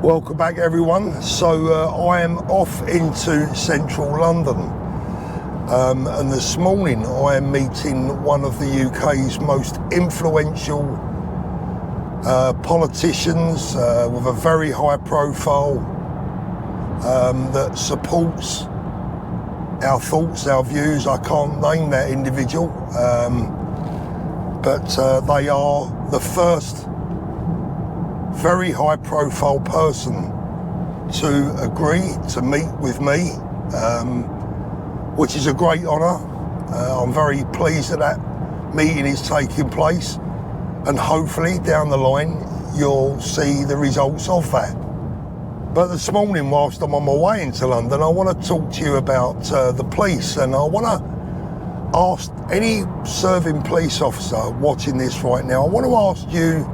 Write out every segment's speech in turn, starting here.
Welcome back everyone. So I am off into central London and this morning I am meeting one of the UK's most influential politicians with a very high profile that supports our thoughts, our views. I can't name that individual, but they are the first very high profile person to agree to meet with me, which is a great honour. I'm very pleased that meeting is taking place, and hopefully down the line you'll see the results of that. But this morning, whilst I'm on my way into London, I want to talk to you about the police, and I want to ask any serving police officer watching this right now, I want to ask you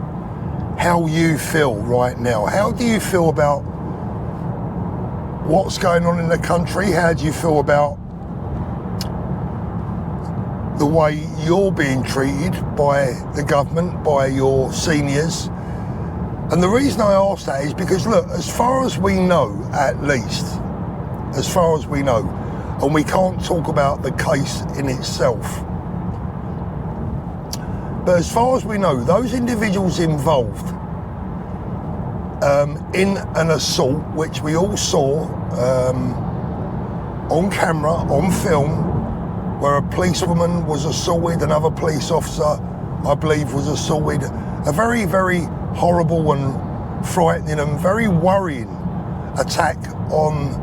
how you feel right now. How do you feel about what's going on in the country? How do you feel about the way you're being treated by the government, by your seniors? And the reason I ask that is because, look, as far as we know, at least, as far as we know, and we can't talk about the case in itself, but as far as we know, those individuals involved in an assault, which we all saw on camera, on film, where a policewoman was assaulted, another police officer, I believe, was assaulted, a very, very horrible and frightening and very worrying attack on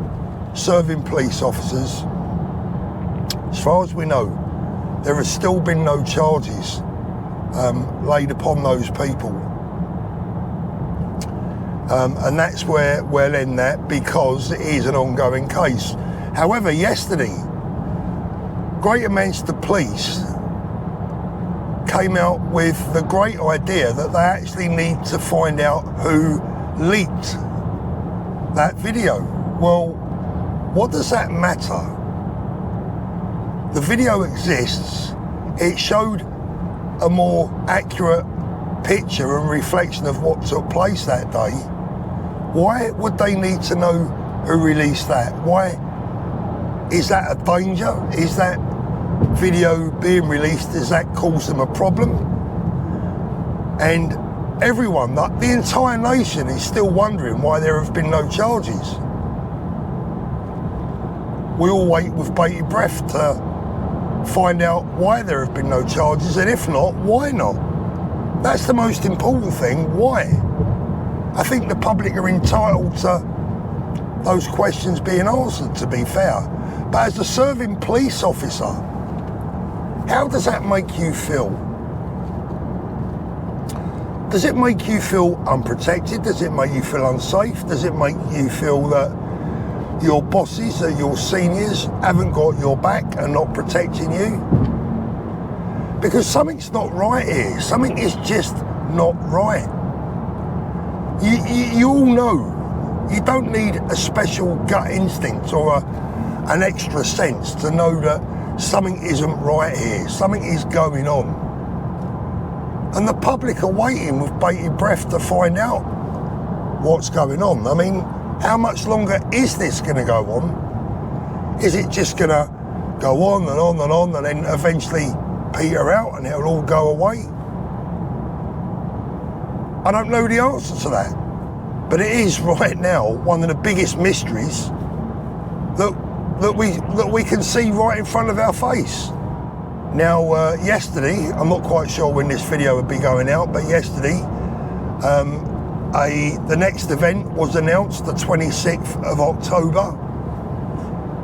serving police officers. As far as we know, there has still been no charges laid upon those people, and that's where we'll end that, because it is an ongoing case. However, yesterday, Greater Manchester Police came out with the great idea that they actually need to find out who leaked that video. Well, what does that matter? The video exists. It showed a more accurate picture and reflection of what took place that day. Why would they need to know who released that? Why? Is that a danger? Is that video being released, does that cause them a problem? And everyone, the entire nation, is still wondering why there have been no charges. We all wait with bated breath to find out why there have been no charges, and if not, why not? That's the most important thing. Why? I think the public are entitled to those questions being answered, to be fair. But as a serving police officer, how does that make you feel? Does it make you feel unprotected? Does it make you feel unsafe? Does it make you feel that your bosses, that your seniors haven't got your back and not protecting you? Because something's not right here. Something is just not right. You all know, you don't need a special gut instinct or an extra sense to know that something isn't right here. Something is going on. And the public are waiting with bated breath to find out what's going on. I mean, how much longer is this going to go on? Is it just going to go on and on and on and then eventually peter out and it'll all go away? I don't know the answer to that. But it is right now one of the biggest mysteries that we can see right in front of our face. Now, yesterday, I'm not quite sure when this video would be going out, but yesterday, the next event was announced, the 26th of October.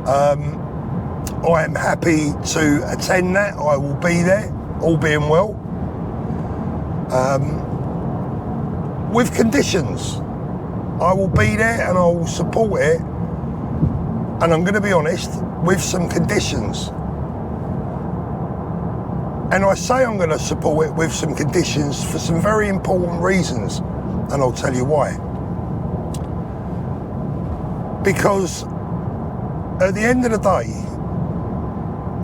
I am happy to attend that. I will be there, all being well. With conditions. I will be there and I will support it. And I'm going to be honest, with some conditions. And I say I'm going to support it with some conditions for some very important reasons. And I'll tell you why. Because at the end of the day,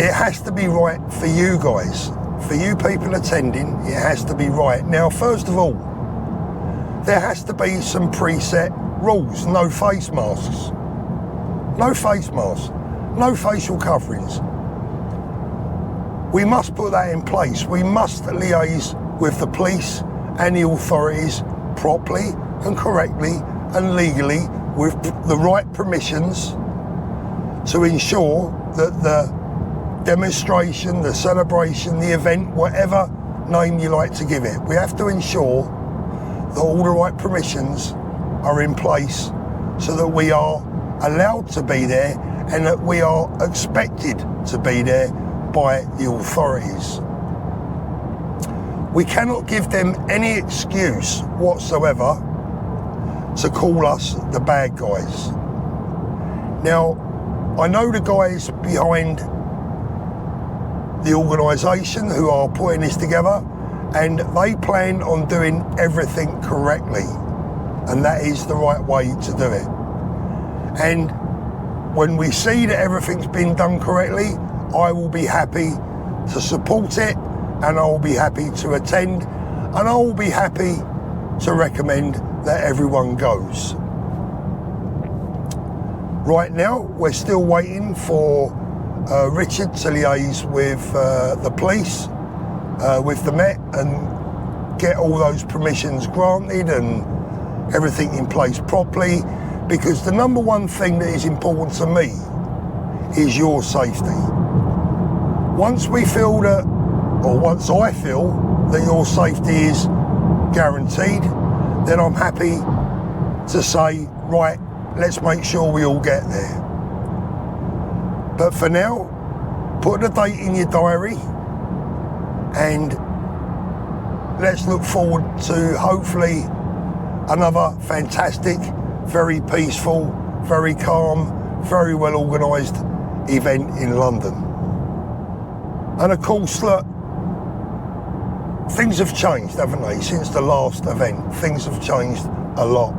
it has to be right for you guys. For you people attending, it has to be right. Now, first of all, there has to be some preset rules, no face masks. No face masks, no facial coverings. We must put that in place. We must liaise with the police and the authorities properly and correctly and legally with the right permissions to ensure that the demonstration, the celebration, the event, whatever name you like to give it, we have to ensure that all the right permissions are in place so that we are allowed to be there and that we are expected to be there by the authorities. We cannot give them any excuse whatsoever to call us the bad guys. Now, I know the guys behind the organisation who are putting this together, and they plan on doing everything correctly, and that is the right way to do it. And when we see that everything's been done correctly, I will be happy to support it, and I will be happy to attend, and I will be happy to recommend that everyone goes. Right now, we're still waiting for Richard to liaise with the police, with the Met, and get all those permissions granted and everything in place properly, because the number one thing that is important to me is your safety. Once we feel that, or once I feel that your safety is guaranteed, then I'm happy to say, right, let's make sure we all get there. But for now, put the date in your diary and let's look forward to hopefully another fantastic, very peaceful, very calm, very well organised event in London. And of course, look, things have changed, haven't they, since the last event? Things have changed a lot.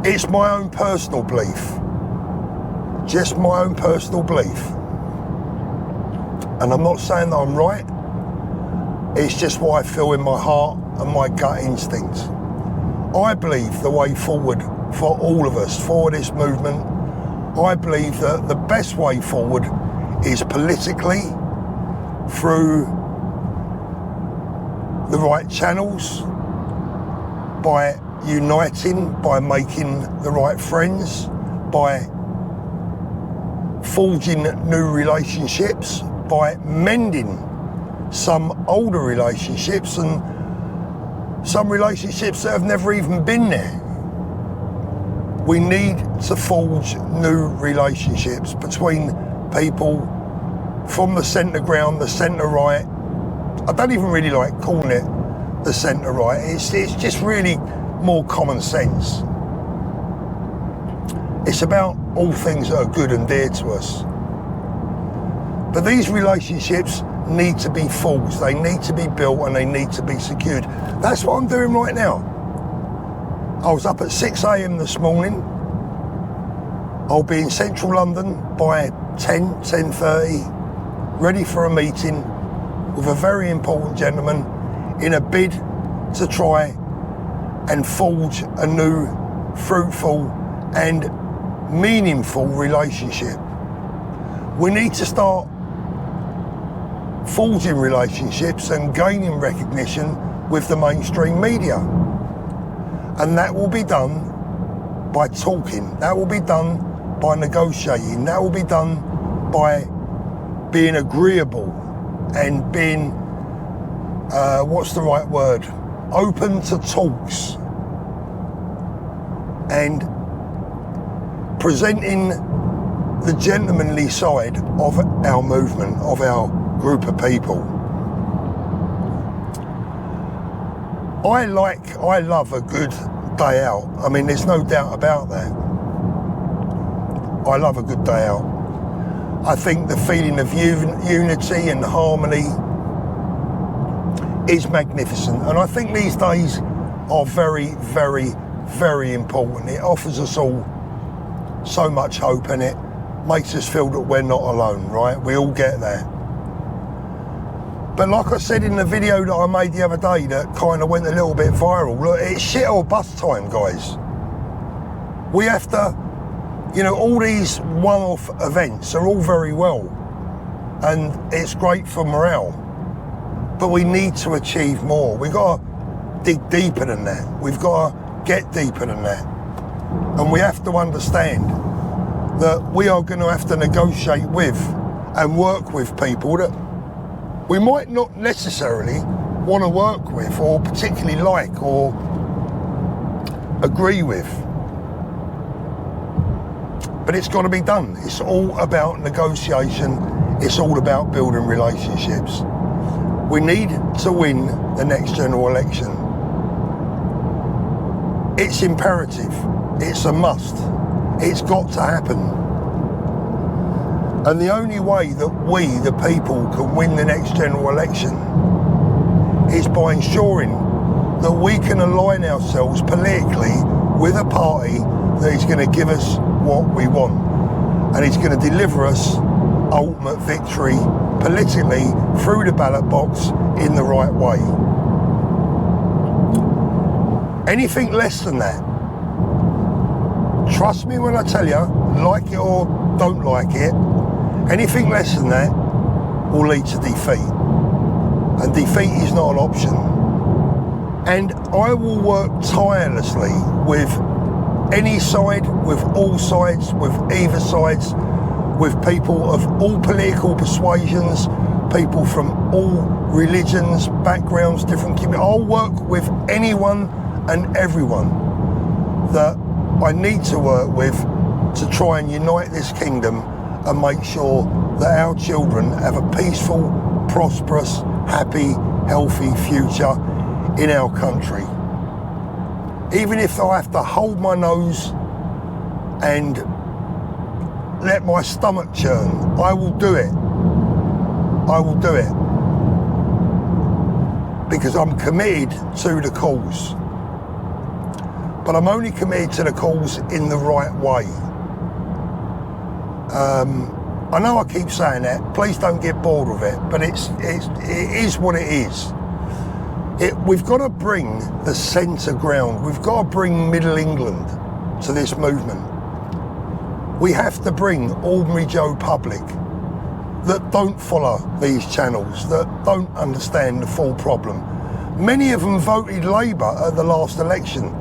It's my own personal belief, just my own personal belief. And I'm not saying that I'm right, it's just what I feel in my heart and my gut instincts. I believe the way forward for all of us, for this movement, I believe that the best way forward is politically, through the right channels, by uniting, by making the right friends, by forging new relationships, by mending some older relationships and some relationships that have never even been there. We need to forge new relationships between people from the centre ground, the centre right. I don't even really like calling it the centre right. It's just really more common sense. It's about all things that are good and dear to us. But these relationships need to be forged, they need to be built, and they need to be secured. That's what I'm doing right now. I was up at 6 a.m. this morning. I'll be in central London by 10:30, ready for a meeting with a very important gentleman in a bid to try and forge a new, fruitful and meaningful relationship. We need to start forging relationships and gaining recognition with the mainstream media. And that will be done by talking, that will be done by negotiating, that will be done by being agreeable and being, what's the right word? Open to talks and presenting the gentlemanly side of our movement, of our group of people. I love a good day out. I mean, there's no doubt about that. I love a good day out. I think the feeling of unity and harmony is magnificent. And I think these days are very, very, very important. It offers us all so much hope, and it makes us feel that we're not alone, right? We all get there. But like I said in the video that I made the other day that kind of went a little bit viral, look, it's shit or bust time, guys. We have to, you know, all these one-off events are all very well and it's great for morale, but we need to achieve more. We've got to dig deeper than that. We've got to get deeper than that. And we have to understand that we are going to have to negotiate with and work with people that we might not necessarily want to work with or particularly like or agree with. But it's got to be done. It's all about negotiation. It's all about building relationships. We need to win the next general election. It's imperative. It's a must. It's got to happen. And the only way that we, the people, can win the next general election is by ensuring that we can align ourselves politically with a party that is going to give us what we want and is going to deliver us ultimate victory politically through the ballot box in the right way. Anything less than that, trust me when I tell you, like it or don't like it, anything less than that will lead to defeat. And defeat is not an option. And I will work tirelessly with any side, with all sides, with either sides, with people of all political persuasions, people from all religions, backgrounds, different communities. I'll work with anyone and everyone that I need to work with to try and unite this kingdom and make sure that our children have a peaceful, prosperous, happy, healthy future in our country. Even if I have to hold my nose and let my stomach churn, I will do it. I will do it. Because I'm committed to the cause. But I'm only committed to the cause in the right way. I know I keep saying that, please don't get bored with it, but it is what it is. We've got to bring the centre ground, we've got to bring Middle England to this movement. We have to bring ordinary Joe public that don't follow these channels, that don't understand the full problem. Many of them voted Labour at the last election.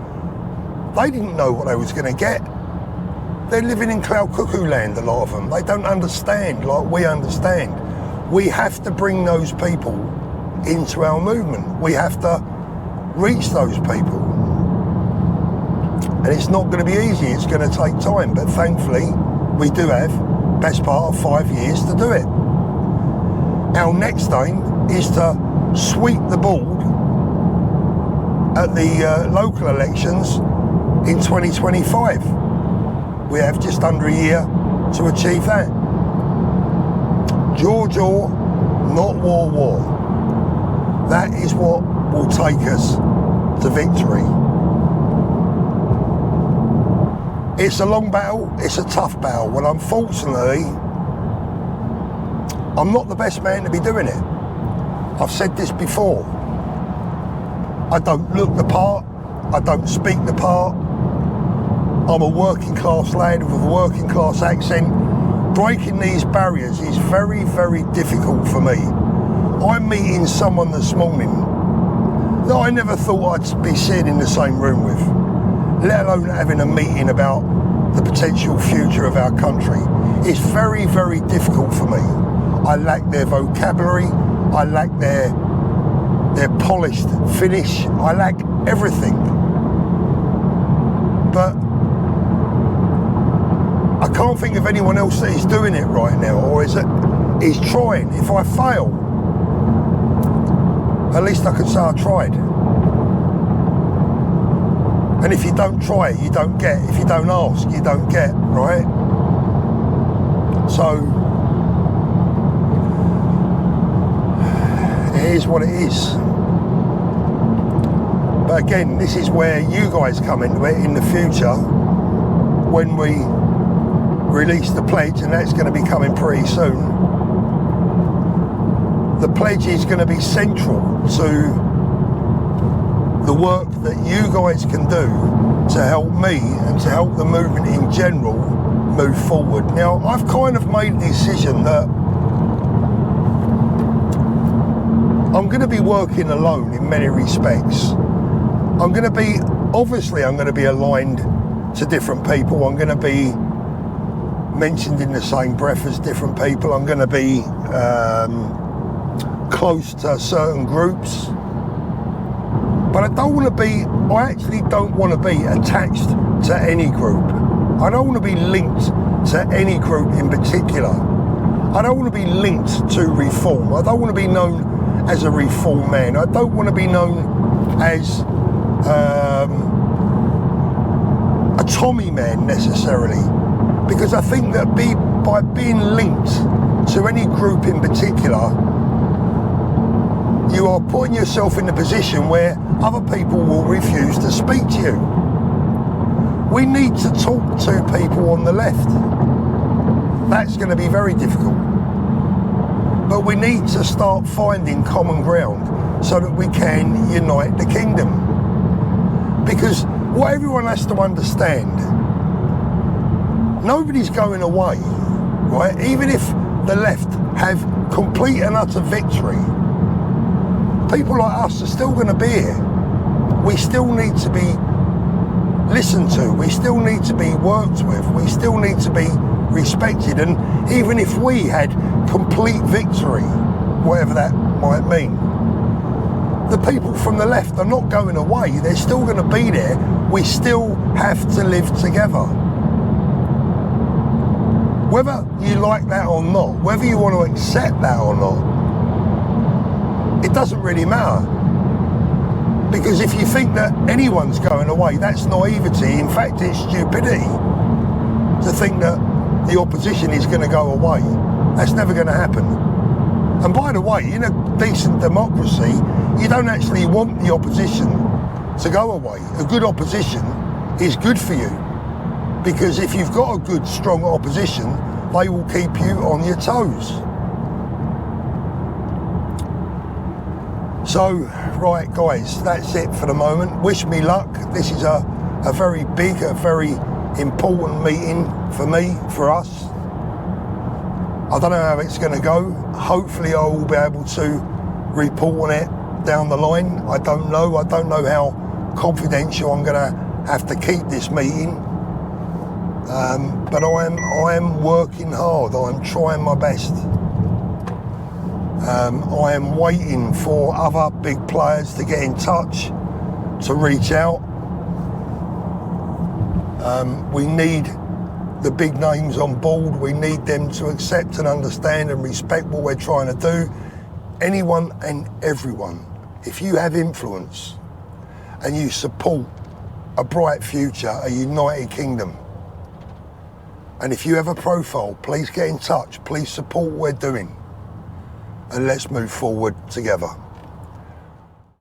They didn't know what they was going to get. They're living in cloud cuckoo land, a lot of them. They don't understand like we understand. We have to bring those people into our movement. We have to reach those people. And it's not going to be easy, it's going to take time, but thankfully we do have best part of 5 years to do it. Our next aim is to sweep the board at the local elections in 2025. We have just under a year to achieve that. Jaw, not war. That is what will take us to victory. It's a long battle, it's a tough battle, and unfortunately, I'm not the best man to be doing it. I've said this before. I don't look the part, I don't speak the part. I'm a working class lad with a working class accent. Breaking these barriers is very, very difficult for me. I'm meeting someone this morning that I never thought I'd be sitting in the same room with, let alone having a meeting about the potential future of our country. It's very, very difficult for me. I lack their vocabulary, I lack their polished finish, I lack everything. But I can't think of anyone else that is doing it right now, or is trying. If I fail, at least I can say I tried. And if you don't try it, you don't get. If you don't ask, you don't get, right? So, it is what it is. But again, this is where you guys come into it in the future when we release the pledge, and that's going to be coming pretty soon. the pledge is going to be central to the work that you guys can do to help me and to help the movement in general move forward. Now, I've kind of made a decision that I'm going to be working alone in many respects. I'm going to be aligned to different people. I'm going to be mentioned in the same breath as different people. I'm going to be close to certain groups. But I actually don't want to be attached to any group. I don't want to be linked to any group in particular. I don't want to be linked to reform. I don't want to be known as a reform man. I don't want to be known as a Tommy man necessarily, because I think that by being linked to any group in particular, you are putting yourself in a position where other people will refuse to speak to you. We need to talk to people on the left. That's going to be very difficult. But we need to start finding common ground so that we can unite the kingdom. Because what everyone has to understand, nobody's going away, right? Even if the left have complete and utter victory, people like us are still going to be here. We still need to be listened to. We still need to be worked with. We still need to be respected. And even if we had complete victory, whatever that might mean, the people from the left are not going away. They're still going to be there. We still have to live together. Whether you like that or not, whether you want to accept that or not, it doesn't really matter. Because if you think that anyone's going away, that's naivety. In fact, it's stupidity to think that the opposition is going to go away. That's never going to happen. And by the way, in a decent democracy, you don't actually want the opposition to go away. A good opposition is good for you, because if you've got a good, strong opposition, they will keep you on your toes. So, right guys, that's it for the moment. Wish me luck. This is a very big, a very important meeting for me, for us. I don't know how it's going to go. Hopefully I will be able to report on it down the line. I don't know how confidential I'm going to have to keep this meeting. But I am working hard. I'm trying my best. I am waiting for other big players to get in touch, to reach out. We need the big names on board. We need them to accept and understand and respect what we're trying to do. Anyone and everyone, if you have influence and you support a bright future, a united kingdom, and if you have a profile, please get in touch. Please support what we're doing. And let's move forward together.